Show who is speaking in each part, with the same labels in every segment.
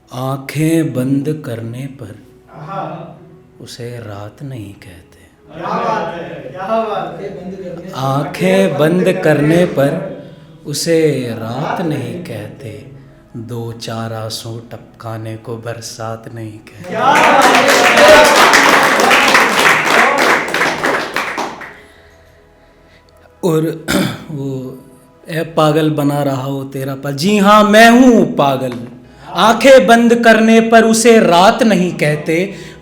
Speaker 1: आंखें बंद करने पर उसे रात नहीं कहते।
Speaker 2: क्या बात है, क्या बात है।
Speaker 1: आंखें बंद करने पर उसे रात नहीं कहते, दो चार आंसू टपकाने को बरसात नहीं कहते।
Speaker 2: क्या बात
Speaker 1: और वो ए पागल बना रहा हो तेरा पाल, जी हाँ मैं हूँ पागल। आंखें बंद करने पर उसे रात नहीं कहते,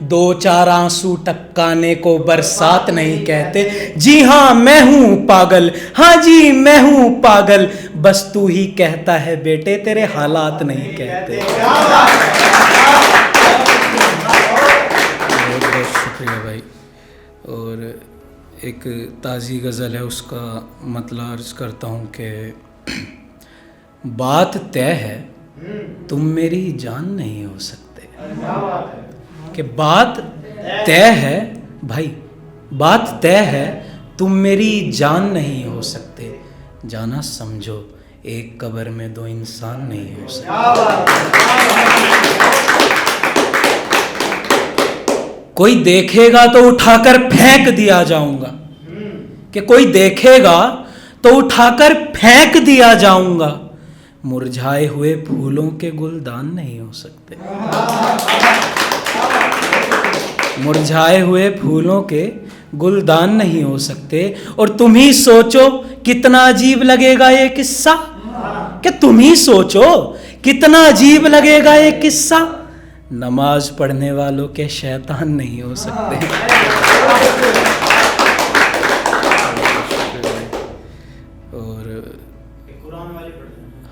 Speaker 1: दो चार आंसू टपकाने को बरसात नहीं कहते। जी हाँ मैं हूँ पागल, हाँ जी मैं हूँ पागल, बस तू ही कहता है बेटे तेरे हालात नहीं कहते। बहुत बहुत शुक्रिया भाई। और एक ताज़ी गज़ल है, उसका मतलब अर्ज करता हूँ कि बात तय है तुम मेरी जान नहीं हो सकते। कि बात तय है भाई, बात तय है तुम मेरी जान नहीं हो सकते, जाना समझो एक कब्र में दो इंसान नहीं हो सकते। कोई देखेगा तो उठाकर फेंक दिया जाऊंगा, कि कोई देखेगा तो उठाकर फेंक दिया जाऊंगा, मुरझाए हुए फूलों के गुलदान नहीं हो सकते। मुरझाए हुए फूलों के गुलदान नहीं हो सकते। और तुम ही सोचो कितना अजीब लगेगा ये किस्सा, कि तुम ही सोचो कितना अजीब लगेगा ये किस्सा, नमाज पढ़ने वालों के शैतान नहीं हो सकते। और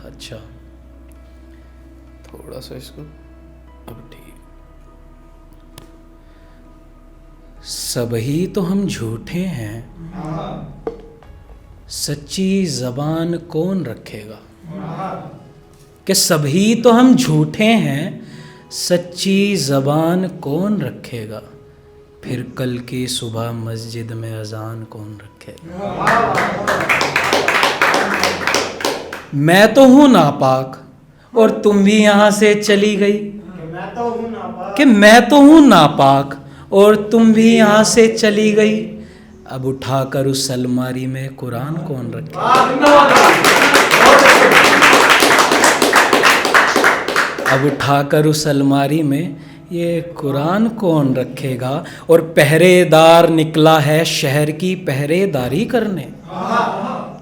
Speaker 1: अच्छा थोड़ा सा इसको अब ठीक। सबही तो हम झूठे हैं, सच्ची जबान कौन रखेगा। कि सभी तो हम झूठे हैं, सच्ची ज़बान कौन रखेगा, फिर कल की सुबह मस्जिद में अजान कौन रखेगा। मैं तो हूँ नापाक और तुम भी यहाँ से चली गई, कि मैं तो हूँ नापाक और तुम भी यहाँ से चली गई, अब उठाकर उस अलमारी में कुरान कौन रखेगा। अब उठाकर उस अलमारी में ये कुरान कौन रखेगा। और पहरेदार निकला है शहर की पहरेदारी करने,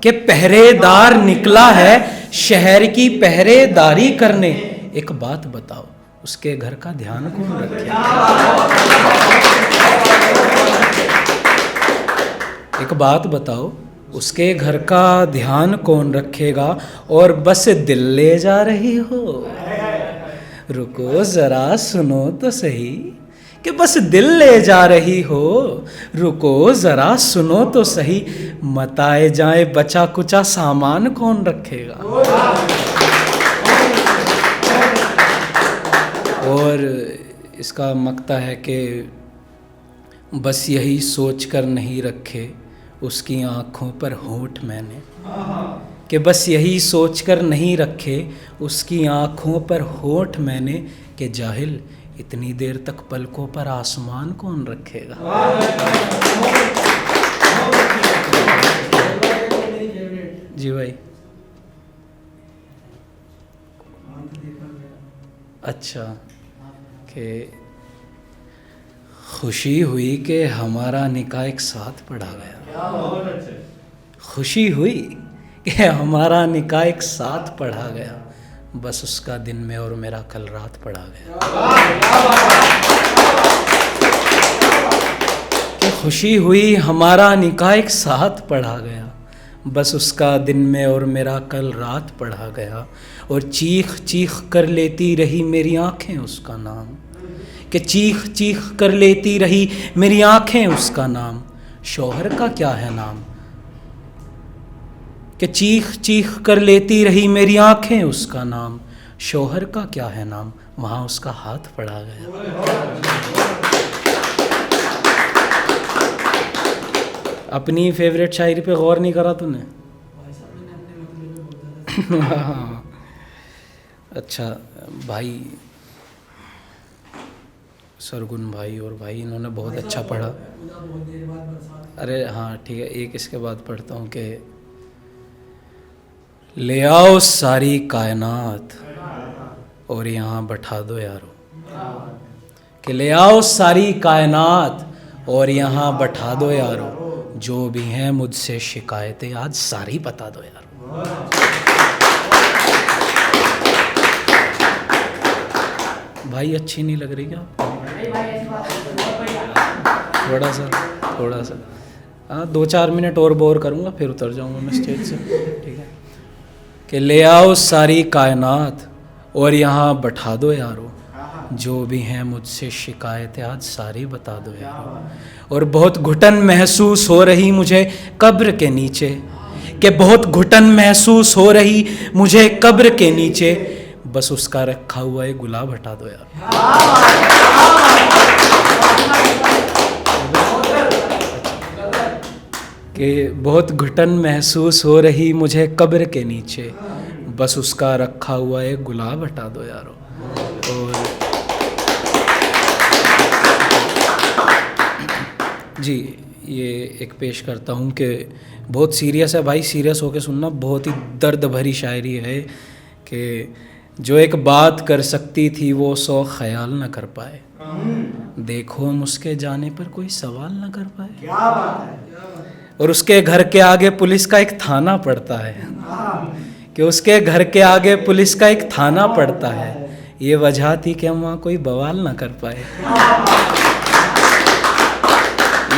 Speaker 1: कि पहरेदार निकला है शहर की पहरेदारी करने, एक बात बताओ उसके घर का ध्यान कौन रखेगा। एक बात बताओ उसके घर का ध्यान कौन रखेगा। और बस दिल ले जा रही हो, रुको जरा सुनो तो सही, कि बस दिल ले जा रही हो, रुको जरा सुनो तो सही, मत आए जाए बचा कुचा सामान कौन रखेगा। और इसका मकता है कि बस यही सोच कर नहीं रखे उसकी आँखों पर होंठ मैंने, कि बस यही सोचकर नहीं रखे उसकी आँखों पर होंठ मैंने, कि जाहिल इतनी देर तक पलकों पर आसमान कौन रखेगा। जी भाई अच्छा, कि खुशी हुई कि हमारा निकाह एक साथ पढ़ा गया। खुशी हुई कि हमारा निकाह एक साथ पढ़ा गया, बस उसका दिन में और मेरा कल रात पढ़ा गया। कि खुशी हुई हमारा निकाह एक साथ पढ़ा गया, बस उसका दिन में और मेरा कल रात पढ़ा गया। और चीख चीख कर लेती रही मेरी आँखें उसका नाम, कि चीख चीख कर लेती रही मेरी आँखें उसका नाम, शौहर का क्या है नाम। कि चीख चीख कर लेती रही मेरी आँखें उसका नाम, शौहर का क्या है नाम, वहाँ उसका हाथ पड़ा गया। अपनी फेवरेट शायरी पे गौर नहीं करा तूने। अच्छा भाई सरगुन भाई और भाई इन्होंने बहुत अच्छा पढ़ा। अरे हाँ ठीक है, एक इसके बाद पढ़ता हूँ कि ले आओ सारी कायनात और यहाँ बैठा दो यारो, कि ले आओ सारी कायनात और यहाँ बैठा दो यारो, जो भी हैं मुझसे शिकायतें आज सारी बता दो यारो। भाई अच्छी नहीं लग रही क्या? थोड़ा सा हाँ 2-4 मिनट और बोर करूँगा फिर उतर जाऊँगा मैं स्टेज से, ठीक है। कि ले आओ सारी कायनात और यहाँ बैठा दो यारो, जो भी हैं मुझसे शिकायतें आज सारी बता दो यारो। और बहुत घुटन महसूस हो रही मुझे कब्र के नीचे, कि बहुत घुटन महसूस हो रही मुझे कब्र के नीचे, बस उसका रखा हुआ एक गुलाब हटा दो यार। कि बहुत घुटन महसूस हो रही मुझे कब्र के नीचे, बस उसका रखा हुआ एक गुलाब हटा दो यारो। और जी ये एक पेश करता हूँ कि बहुत सीरियस है भाई, सीरियस होके सुनना, बहुत ही दर्द भरी शायरी है कि जो एक बात कर सकती थी वो 100 ख्याल न कर पाए, देखो हम उसके जाने पर कोई सवाल न कर पाए।
Speaker 2: क्या बात है।
Speaker 1: और उसके घर के आगे पुलिस का एक थाना पड़ता है, कि उसके घर के आगे पुलिस का एक थाना पड़ता है, ये वजह थी कि हम वहाँ कोई बवाल ना कर पाए।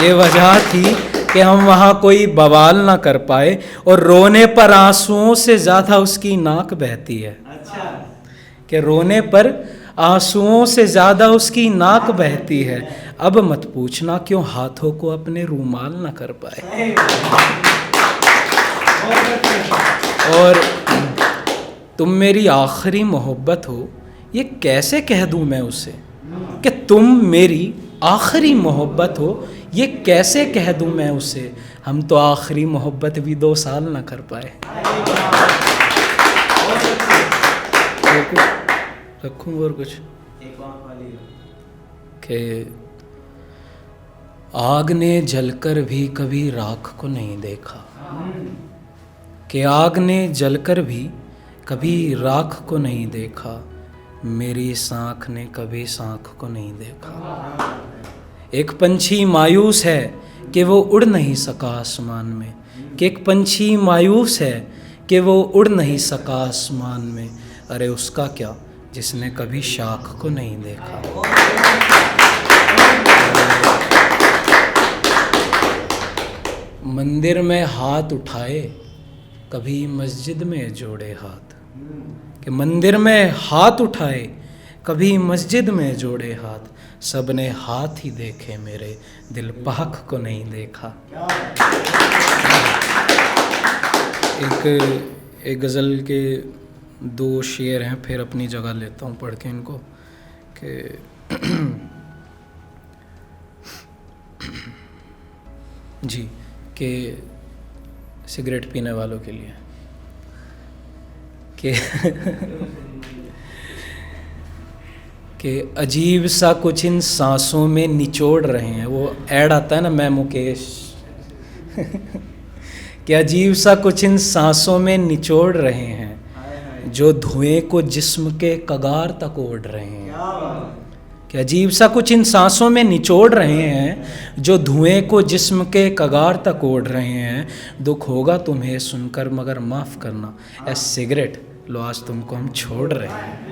Speaker 1: ये वजह थी कि हम वहाँ कोई बवाल ना कर पाए। और रोने पर आंसुओं से ज़्यादा उसकी नाक बहती है, कि रोने पर आंसुओं से ज़्यादा उसकी नाक बहती है, अब मत पूछना क्यों हाथों को अपने रूमाल ना कर पाए। और तुम मेरी आखिरी मोहब्बत हो, ये कैसे कह दूँ मैं उसे, कि तुम मेरी आखिरी मोहब्बत हो, ये कैसे कह दूँ मैं उसे, हम तो आखिरी मोहब्बत भी 2 साल ना कर पाए। रखूँ और कुछ कि आग ने जलकर भी कभी राख को नहीं देखा, कि आग ने जलकर भी कभी राख को नहीं देखा, मेरी साँख ने कभी साँख को नहीं देखा। एक पंछी मायूस है कि वो उड़ नहीं सका आसमान में, कि एक पंछी मायूस है कि वो उड़ नहीं सका आसमान में, अरे उसका क्या जिसने कभी शाख को नहीं देखा। मंदिर में हाथ उठाए कभी मस्जिद में जोड़े हाथ, कि मंदिर में हाथ उठाए कभी मस्जिद में जोड़े हाथ, सबने हाथ ही देखे मेरे दिल पाक को नहीं देखा। एक गज़ल के 2 शेर हैं, फिर अपनी जगह लेता हूँ पढ़ के इनको कि जी कि सिगरेट पीने वालों के लिए कि अजीब सा कुछ इन सांसों में निचोड़ रहे हैं, वो ऐड आता है ना मैं मुकेश कि अजीब सा कुछ इन सांसों में निचोड़ रहे हैं, जो धुएं को जिस्म के कगार तक ओढ़ रहे हैं। कि अजीब सा कुछ इन सांसों में निचोड़ रहे हैं, जो धुएं को जिस्म के कगार तक ओढ़ रहे हैं। दुख होगा तुम्हें सुनकर मगर माफ़ करना, ए सिगरेट लो आज तुमको हम छोड़ रहे हैं।